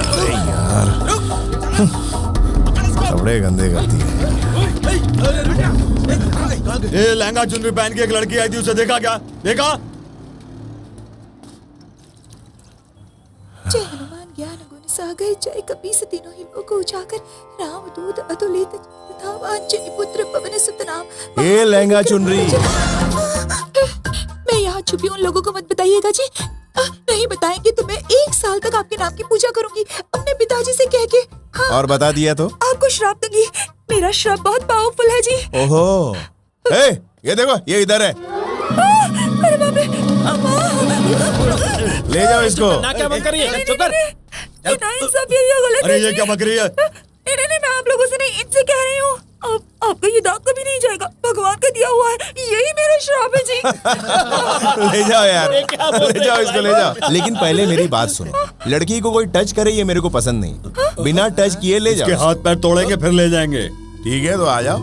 अरे यार, कपड़े गंदे करती है। ये लहंगा चुनरी पहन के एक लड़की आई थी, उसे देखा क्या? देखा? जय हनुमान ज्ञान गुण सागर, जय कपीस तीनों ही लोक उजागर, राम दूत अतुलित तथा अंजनी पुत्र पवन सुत नाम। ये लहंगा चुनरी। मैं यहाँ छुपी उन लोगों को मत बताइएगा जी। नहीं बताएंगे तो मैं 1 साल तक आपके नाम की पूजा करूंगी अपने पिताजी से कह के। हाँ, और बता दिया तो आपको श्राप दूंगी। मेरा श्राप बहुत पावरफुल है जी। ओहो, ये देखो, ये इधर है। अरे बाप रे, ले जाओ इसको। क्या बंद करिए? अरे ये क्या बक रही है? नहीं, मैं आप लोगों से नहीं, इनसे कह रही हूँ। आपका ये दाग कभी नहीं जाएगा, भगवान का दिया हुआ है, यही मेरा श्राप है जी। ले जाओ यार, ले जाओ इसको, ले जाओ। लेकिन पहले मेरी बात सुनो, लड़की को कोई टच करे ये मेरे को पसंद नहीं। बिना टच किए ले जाओ। इसके हाथ पैर तोड़ेंगे फिर ले जाएंगे। ठीक है तो आ जाओ।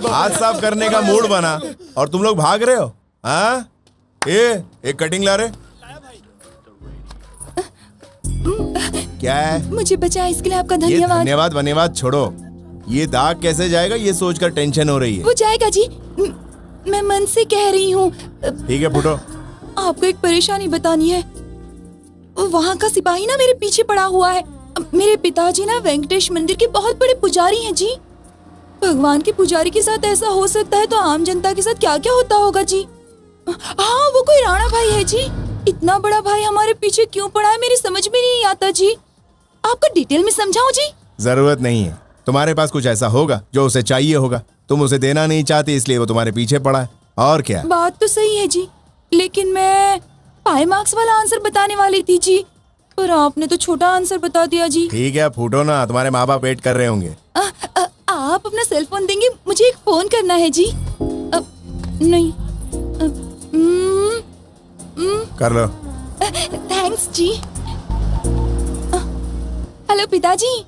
हाथ साफ करने का मूड बना और तुम लोग भाग रहे हो। हाँ, एक कटिंग ला रहे। क्या है? मुझे बचाया इसके लिए आपका ये धन्यवाद। धन्यवाद छोड़ो। ये दाग कैसे जाएगा ये सोचकर टेंशन हो रही है। वो जाएगा जी, मैं मन से कह रही हूँ। ठीक है फुटो। आपको एक परेशानी बतानी है। वहाँ का सिपाही ना मेरे पीछे पड़ा हुआ है। मेरे पिताजी ना वेंकटेश मंदिर के बहुत बड़े पुजारी हैं जी। भगवान के पुजारी के साथ ऐसा हो सकता है तो आम जनता के साथ क्या क्या होता होगा जी। हाँ, वो कोई राणा भाई है जी। इतना बड़ा भाई हमारे पीछे क्यों पड़ा है मेरी समझ में नहीं आता जी। आपको डिटेल में समझाऊं जी? जरूरत नहीं है, तुम्हारे पास कुछ ऐसा होगा जो उसे चाहिए होगा, तुम उसे देना नहीं चाहती इसलिए वो तुम्हारे पीछे पड़ा है। और क्या? बात तो सही है जी, लेकिन मैं पाई मार्क्स वाला आंसर बताने वाली थी जी, पर आपने तो छोटा आंसर बता दिया जी। ठीक है फूटो ना, तुम्हारे माँ बाप वेट कर रहे होंगे। आप अपना सेल फोन देंगे, मुझे एक फोन करना है जी। नहीं। कर लो। थैंक्स जी। हेलो पिताजी।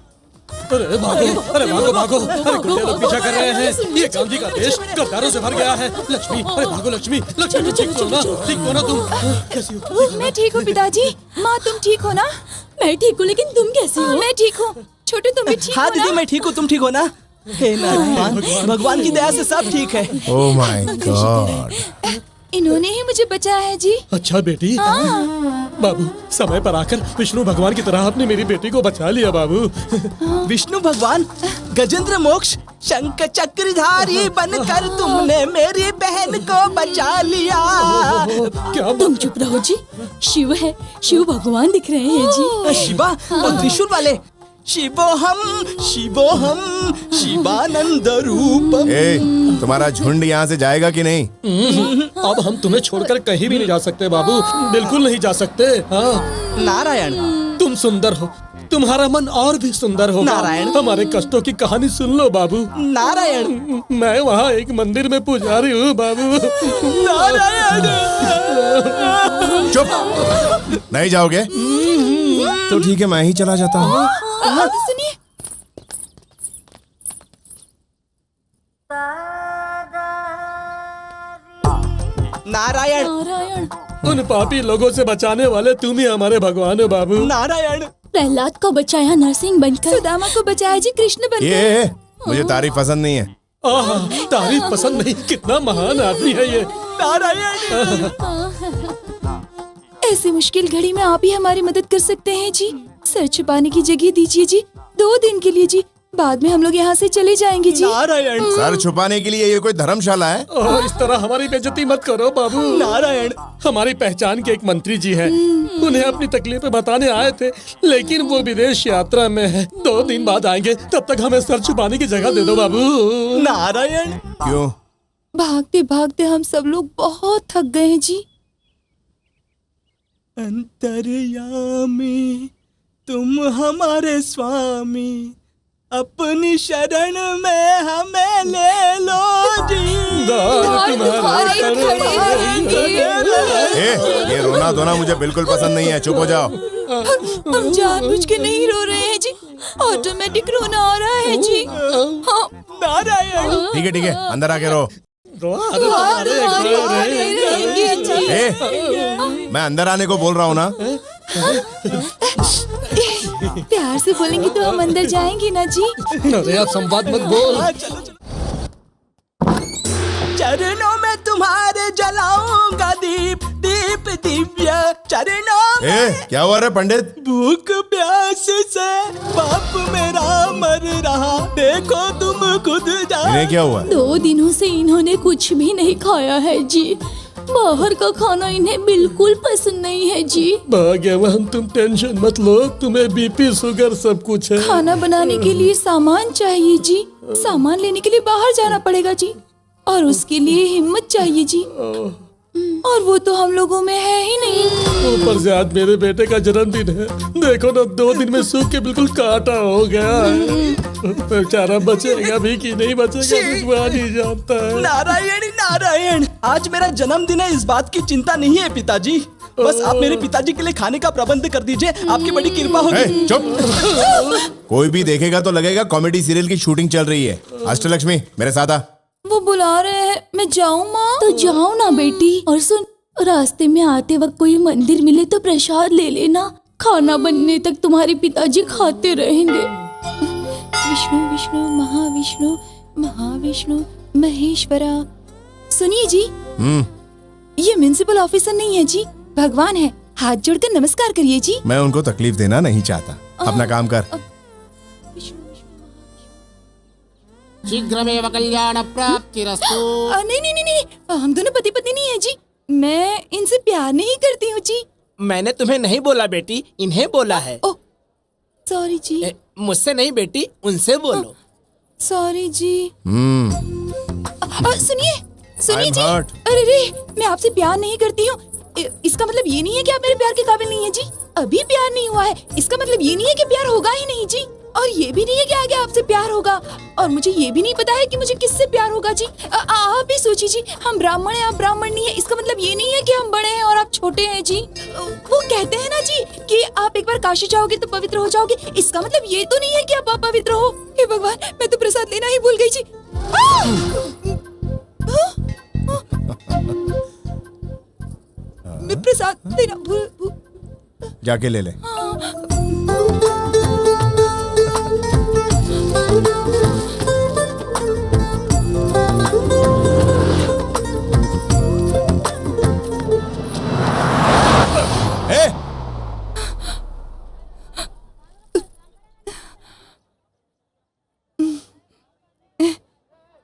अरे भागो, अरे गुंडे लोग पीछा कर रहे हैं। ये गांधी का देश गद्दारों से भर गया है। लक्ष्मी, अरे भागो लक्ष्मी, लक्ष्मी ठीक हो ना तुम? कैसी हो? मैं ठीक हूँ पिताजी। माँ तुम ठीक हो ना? मैं ठीक हूँ, लेकिन तुम कैसी हो? मैं ठीक हूँ। छोटे तुम भी ठीक हो ना? हाँ दीदी मैं ठीक हूँ, तुम ठीक हो ना? हे नारायण, भगवान की दया से सब ठीक है। ओह माय गॉड, इन्होंने ही मुझे बचाया है जी। अच्छा बेटी। बाबू समय पर आकर विष्णु भगवान की तरह आपने मेरी बेटी को बचा लिया बाबू। विष्णु भगवान गजेंद्र मोक्ष शंख चक्रधारी बनकर तुमने मेरी बहन को बचा लिया। क्या तुम चुप रहो जी। शिव है, शिव भगवान दिख रहे हैं जी। शिवा और त्रिशूल वाले। शिवोहम शिवोहम शिवानंद रूपम। तुम्हारा झुंड यहाँ से जाएगा कि नहीं? अब हम तुम्हें छोड़कर कहीं भी नहीं जा सकते बाबू, बिल्कुल नहीं जा सकते। हाँ नारायण, तुम सुंदर हो, तुम्हारा मन और भी सुंदर होगा। नारायण, हमारे कष्टों की कहानी सुन लो बाबू। नारायण, मैं वहाँ एक मंदिर में पुजारी हूँ बाबू। नारायण। चुप, नहीं जाओगे तो ठीक है, मैं ही चला जाता हूँ। सुनिए, नारायण, नारायण। उन पापी लोगों से बचाने वाले तुम ही हमारे भगवान हो बाबू। नारायण। प्रहलाद को बचाया नरसिंह बनकर, सुदामा को बचाया जी कृष्ण बनकर। ये मुझे तारीफ पसंद नहीं है। तारीफ पसंद नहीं? कितना महान आदमी है ये। नारायण। ऐसी मुश्किल घड़ी में आप ही हमारी मदद कर सकते हैं जी। सर छुपाने की जगह दीजिए जी, 2 दिन के लिए जी, बाद में हम लोग यहाँ से चले जाएंगे जी। नारायण सर छुपाने के लिए ये कोई धर्मशाला है? ओह, इस तरह हमारी बेइज्जती मत करो बाबू। नारायण हमारी पहचान के एक मंत्री जी हैं, उन्हें अपनी तकलीफें बताने आए थे, लेकिन वो विदेश यात्रा में है। 2 दिन बाद आएंगे, तब तक हमें सर छुपाने की जगह दे दो बाबू। नारायण क्यों? भागते भागते हम सब लोग बहुत थक गए हैं जी। अंतर्यामी तुम हमारे स्वामी, अपनी शरण में हमें ले लो जी। तुम्हारे खड़े रहेंगे। ये रोना धोना मुझे बिल्कुल पसंद नहीं है, चुप हो जाओ। हम जानबूझ के नहीं रो रहे हैं जी, ऑटोमेटिक रोना आ रहा है जी। हाँ। नारायण ठीक है अंदर आके रो। रहेंगे जी। मैं अंदर आने को बोल रहा हूँ ना। प्यार से बोलेंगे तो हम अंदर जाएंगे ना जी। अरे आप संवाद मत बोल। चरणों में तुम्हारे जलाऊंगा दीप, दीप दिव्य चरणों में। क्या हुआ रे पंडित? भूख प्यास से बाप मेरा मर रहा, देखो तुम खुद इन्हें क्या हुआ? 2 दिनों से इन्होंने कुछ भी नहीं खाया है जी। बाहर का खाना इन्हें बिल्कुल पसंद नहीं है जी। भाग्यवान तुम, टेंशन मत लो, तुम्हें बीपी शुगर सब कुछ है। खाना बनाने के लिए सामान चाहिए जी। सामान लेने के लिए बाहर जाना पड़ेगा जी, और उसके लिए हिम्मत चाहिए जी, और वो तो हम लोगों में है ही नहीं। ऊपर से आज मेरे बेटे का जन्मदिन है, देखो ना 2 दिन में सूख के बिल्कुल काटा हो गया है। बेचारा बचेगा भी कि नहीं बचेगा भगवान ही जानता है। नारायण नारायण, आज मेरा जन्मदिन है, इस बात की चिंता नहीं है पिताजी। बस आप मेरे पिताजी के लिए खाने का प्रबंध कर दीजिए, आपकी बड़ी कृपा होगी। चुप। कोई भी देखेगा तो लगेगा कॉमेडी सीरियल की शूटिंग चल रही है। अष्टलक्ष्मी मेरे साथ आ। वो बुला रहे हैं, मैं जाऊँ माँ? तो जाओ ना बेटी। और सुन, रास्ते में आते वक्त कोई मंदिर मिले तो प्रसाद ले लेना, खाना बनने तक तुम्हारे पिताजी खाते रहेंगे। विष्णु विष्णु महाविष्णु महाविष्णु महेश्वरा। सुनिए जी, ये म्युनिसिपल ऑफिसर नहीं है जी, भगवान है। हाथ जोड़कर नमस्कार करिए जी। मैं उनको तकलीफ देना नहीं चाहता, अपना काम कर। शीघ्रमेव कल्याण प्राप्तिरस्तु। नहीं नहीं नहीं नहीं, हम दोनों पति पत्नी नहीं है जी। मैं इनसे प्यार नहीं करती हूँ जी। मैंने तुम्हें नहीं बोला बेटी, इन्हें बोला है। ओह सॉरी जी। मुझसे नहीं बेटी, उनसे बोलो। सॉरी जी। सुनिए सुनिए जी। hurt. अरे रे, मैं आपसे प्यार नहीं करती हूँ, इसका मतलब ये नहीं है कि आप मेरे प्यार के काबिल नहीं है जी। अभी प्यार नहीं हुआ है, इसका मतलब ये नहीं है कि प्यार होगा ही नहीं जी। और ये भी नहीं है कि आगे आपसे प्यार होगा, और मुझे ये भी नहीं पता है कि मुझे किससे प्यार होगा जी। आप भी सोचिए जी, हम ब्राह्मण हैं, आप ब्राह्मण नहीं है, इसका मतलब ये नहीं है कि हम बड़े हैं और आप छोटे हैं जी। वो कहते हैं ना जी कि आप एक बार काशी जाओगे तो पवित्र हो जाओगे, इसका मतलब ये तो नहीं है कि आप अपवित्र हो। हे भगवान, मैं तो प्रसाद लेना ही भूल गई जी। मैं प्रसाद लेना भूल। जाके ले ले।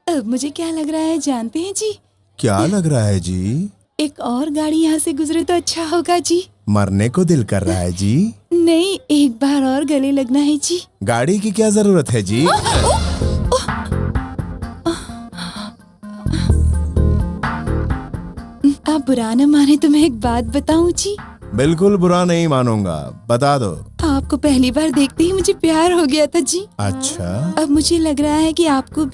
अब मुझे क्या लग रहा है जानते हैं जी? क्या लग रहा है जी? एक और गाड़ी यहाँ से गुजरे तो अच्छा होगा जी। मरने को दिल कर रहा है जी? नहीं, एक बार और गले लगना है जी। गाड़ी की क्या जरूरत है जी? आप बुरा न माने तो मैं एक बात बताऊं जी। बिल्कुल बुरा नहीं मानूंगा, बता दो। आपको पहली बार देखते ही मुझे प्यार हो गया था जी। अच्छा, अब मुझे लग रहा है कि आपको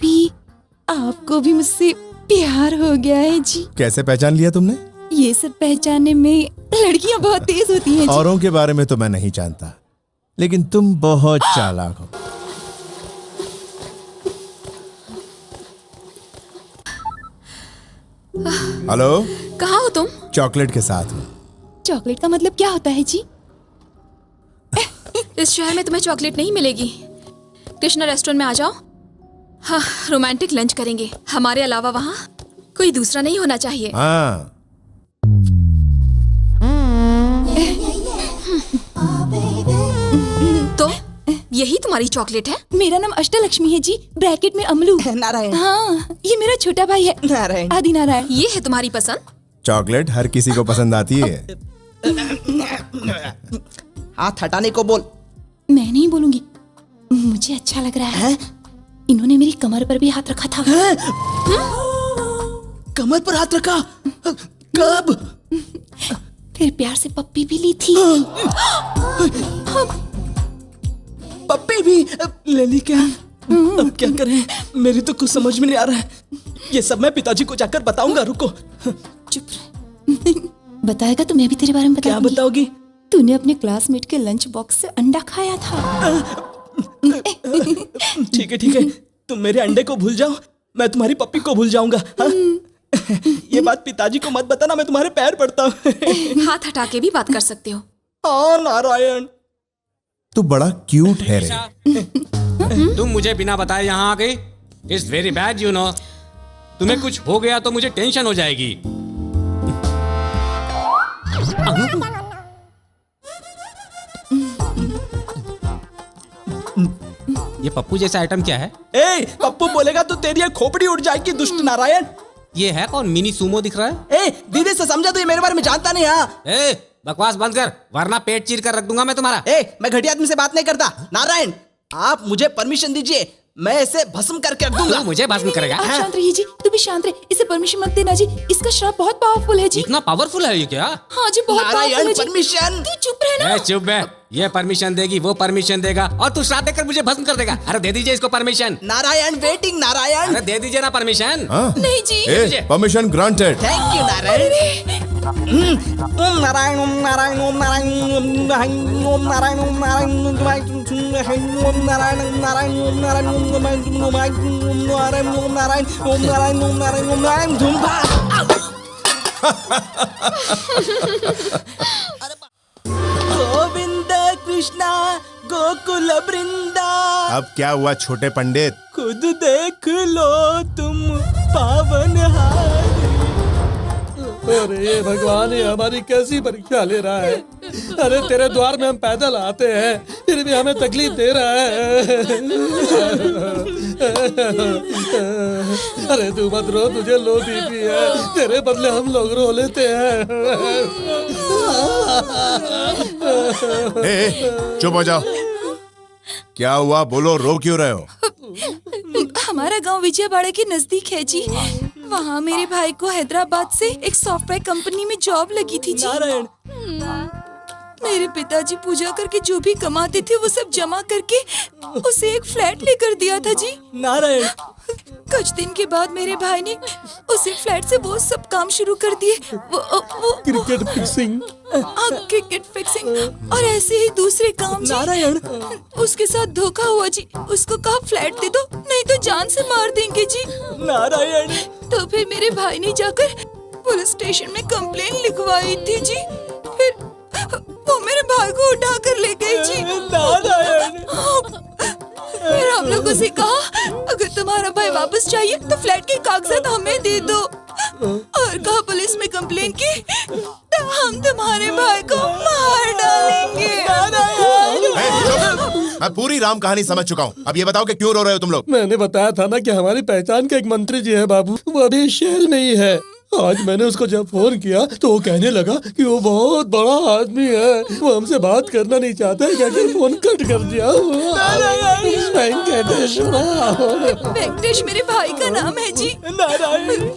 भी मुझसे प्यार हो गया है जी। कैसे पहचान लिया तुमने? ये सब पहचानने में लड़कियां बहुत तेज होती हैं जी। औरों के बारे में तो मैं नहीं जानता, लेकिन तुम बहुत चालाक हो। हेलो, कहाँ हो तुम? चॉकलेट के साथ हूँ। चॉकलेट का मतलब क्या होता है जी? इस शहर में तुम्हें चॉकलेट नहीं मिलेगी। कृष्णा रेस्टोरेंट में आ जाओ। हाँ, रोमांटिक लंच करेंगे। हमारे अलावा वहाँ कोई दूसरा नहीं होना चाहिए। हाँ। तो यही तुम्हारी चॉकलेट है? मेरा नाम अष्टलक्ष्मी है जी, ब्रैकेट में अमलू। नारायण। हाँ, ये मेरा छोटा भाई है नारायण। आदि नारायण। ये है तुम्हारी पसंद? चॉकलेट हर किसी को पसंद आती है। हाथ हटाने को बोल। मैं नहीं बोलूंगी, मुझे अच्छा लग रहा है। इन्होंने मेरी कमर पर भी हाथ रखा था। कमर पर हाथ रखा? कब? फिर प्यार से पप्पी भी ली थी। पप्पी भी ले ली क्या? अब क्या करें? मेरी तो कुछ समझ में नहीं आ रहा है। ये सब मैं पिताजी को जाकर बताऊंगा। रुको। चुप रह। बताएगा तो मैं भी तेरे बारे में क्या बताऊंगी। बताओगी? तूने अपने क्लासमेट के लंच बॉक्स से अंडा खाया था। ठीक है, तुम मेरे अंडे को भूल जाओ, मैं तुम्हारी पप्पी को भूल जाऊंगा। हाँ? ये बात पिताजी को मत बताना, मैं तुम्हारे पैर पड़ता हूँ। हाथ हटा के भी बात कर सकते हो। हाँ नारायण। तू बड़ा क्यूट है रे। तुम मुझे बिना बताए यहाँ आ गई। It's very bad you know. तुम्हें कुछ हो गया तो मुझे टेंशन हो जाएगी। ये पप्पू जैसा आइटम क्या है? ए, पप्पू बोलेगा तो तेरी ये खोपड़ी उड़ जाएगी दुष्ट नारायण। ये है कौन? मिनी सुमो दिख रहा है। ए, दीदी से समझा तो ये मेरे बारे में जानता नहीं। हाँ ए, बकवास बंद कर वरना पेट चीर कर रख दूंगा मैं तुम्हारा। ए, मैं घटिया आदमी से बात नहीं करता। नारायण, आप मुझे परमिशन दीजिए, मैं इसे भस्म करके रख दूंगा। तू मुझे भस्म करेगा? आप शांत रहिए जी, तू भी शांत रहे। इसे परमिशन मत देना जी, इसका श्राप बहुत पावरफुल है जी। इतना पावरफुल है ये क्या? हाँ जी, बहुत पावरफुल नारायण है जी। परमिशन। तू चुप रहे ना। ए, चुप बे। ये परमिशन देगी, वो परमिशन देगा और तू श्राप देकर मुझे भस्म कर देगा। अरे दे दीजिए इसको परमिशन। नारायण वेटिंग। नारायण अरे दे दीजिए ना परमिशन। नहीं जी। Permission granted. Thank you Narayan. Om Narayan Om Narayan Om Narayan Om Narayan Om Narayan Om Narayan Om Narayan Om Narayan Om Narayan Om Narayan Om Narayan Om Narayan Om Narayan Om Narayan Om Narayan धूमधाम। गोविंद कृष्णा गोकुल वृंदा। अब क्या हुआ छोटे पंडित? खुद देख लो तुम पावन हारी। अरे भगवान, ये हमारी कैसी परीक्षा ले रहा है। अरे तेरे द्वार में हम पैदल आते हैं, फिर भी हमें तकलीफ दे रहा है। अरे तू मत रो, तुझे लो बीपी है, तेरे बदले हम लोग रो लेते हैं। चुप हो जाओ। क्या हुआ? बोलो, रो क्यों रहे हो? हमारा गांव विजयवाड़ा के नजदीक है जी। वहाँ मेरे भाई को हैदराबाद से एक सॉफ्टवेयर कंपनी में जॉब लगी थी जी। नारायण, मेरे पिताजी पूजा करके जो भी कमाते थे वो सब जमा करके उसे एक फ्लैट लेकर दिया था जी। नारायण, कुछ दिन के बाद मेरे भाई ने उसे फ्लैट से वो सब काम शुरू कर दिए। वो क्रिकेट फिक्सिंग। क्रिकेट फिक्सिंग और ऐसे ही दूसरे काम जी। नारायण, उसके साथ धोखा हुआ जी। उसको कहा फ्लैट दे दो नहीं तो जान से मार देंगे जी। नारायण। तो फिर मेरे भाई ने जाकर पुलिस स्टेशन में कंप्लेन लिखवाई थी जी। फिर वो मेरे भाई को उठा कर ले गई जी। नारायण। फिर हम लोगों से कहा अगर तुम्हारा भाई वापस चाहिए तो फ्लैट के कागजात हमें दे दो, और कहा पुलिस में कंप्लेन की तो हम तुम्हारे भाई को मार डालेंगे। मैं पूरी राम कहानी समझ चुका हूँ। अब ये बताओ कि क्यों रो रहे हो तुम लोग? मैंने बताया था ना कि हमारी पहचान के एक मंत्री जी है बाबू, वो अभी शहर में ही है। आज मैंने उसको जब फोन किया तो वो कहने लगा कि वो बहुत बड़ा आदमी है, वो हमसे बात करना नहीं चाहता है, कहकर फोन कट कर दिया। वेंकटेश मेरे भाई का नाम है जी। नारायण।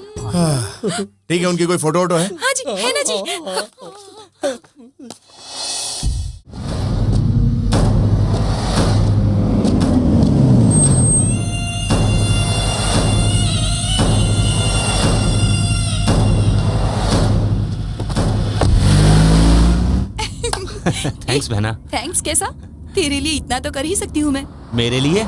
ठीक है, उनकी कोई फोटो वोटो है? हाँ जी, है ना जी। थैंक्स बहना। थैंक्स कैसा? तेरे लिए इतना तो कर ही सकती हूँ मैं। मेरे लिए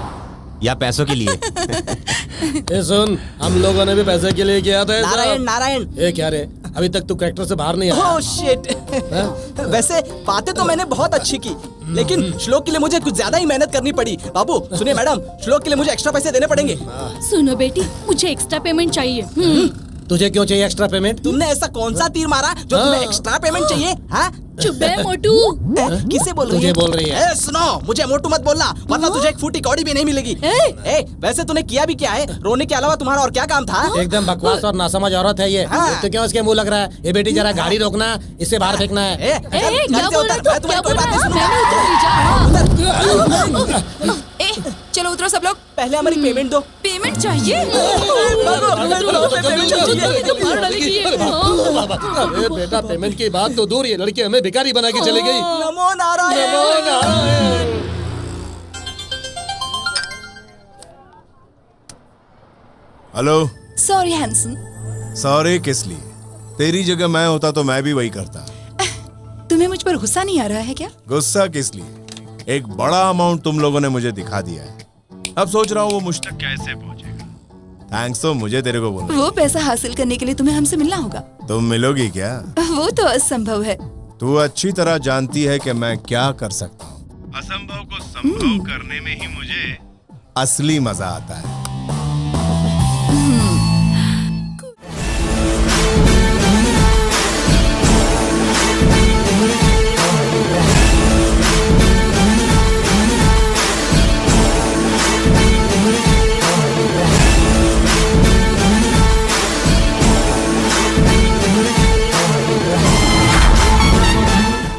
या पैसों के लिए? ए सुन, हम लोगों ने भी पैसे के लिए किया था। नारायण, नारायण। ए क्या रे, अभी तक तू कैरेक्टर से बाहर नहीं आया? Oh shit. वैसे बातें तो मैंने बहुत अच्छी की, लेकिन श्लोक के लिए मुझे कुछ ज्यादा ही मेहनत करनी पड़ी। बाबू सुनिए मैडम, श्लोक के लिए मुझे एक्स्ट्रा पैसे देने पड़ेंगे। सुनो बेटी, मुझे एक्स्ट्रा पेमेंट चाहिए। तुझे क्यों चाहिए एक्स्ट्रा पेमेंट? तुमने ऐसा कौन सा तीर मारा जो तुम्हें एक्स्ट्रा पेमेंट चाहिए? हाँ? चुप है मोटू। किसे बोल रही है? तुझे बोल रही है। सुनो, मुझे मोटू मत बोलना, वरना तुझे एक फूटी कौड़ी भी नहीं मिलेगी। वैसे तूने किया भी क्या है? रोने के अलावा तुम्हारा और क्या काम था? एकदम बकवास और नासमझ औरत है ये। तो क्यों इसके मुंह लग रहा है? ये बेटी जरा गाड़ी रोकना, इसे बाहर फेंकना है। चलो उतरो सब लोग। पहले हमारी पेमेंट दो। पेमेंट चाहिए? अरे बेटा, पेमेंट की बात तो दूर, ये लड़की हमें भिखारी बना के चली गई। नमो नारायण। नमो नारायण। हेलो। सॉरी हैंसन। सॉरी किस लिए? तेरी जगह मैं होता तो मैं भी वही करता। तुम्हें मुझ पर गुस्सा नहीं आ रहा है क्या? गुस्सा किस लिए? एक बड़ा अमाउंट तुम लोगों ने मुझे दिखा दिया है। अब सोच रहा हूँ वो मुझ तक कैसे पहुंचेगा। थैंक्स तो मुझे तेरे को बोलना। वो पैसा हासिल करने के लिए तुम्हें हमसे मिलना होगा। तुम मिलोगी क्या? वो तो असंभव है। तू अच्छी तरह जानती है कि मैं क्या कर सकता हूँ। असंभव को संभव करने में ही मुझे असली मजा आता है।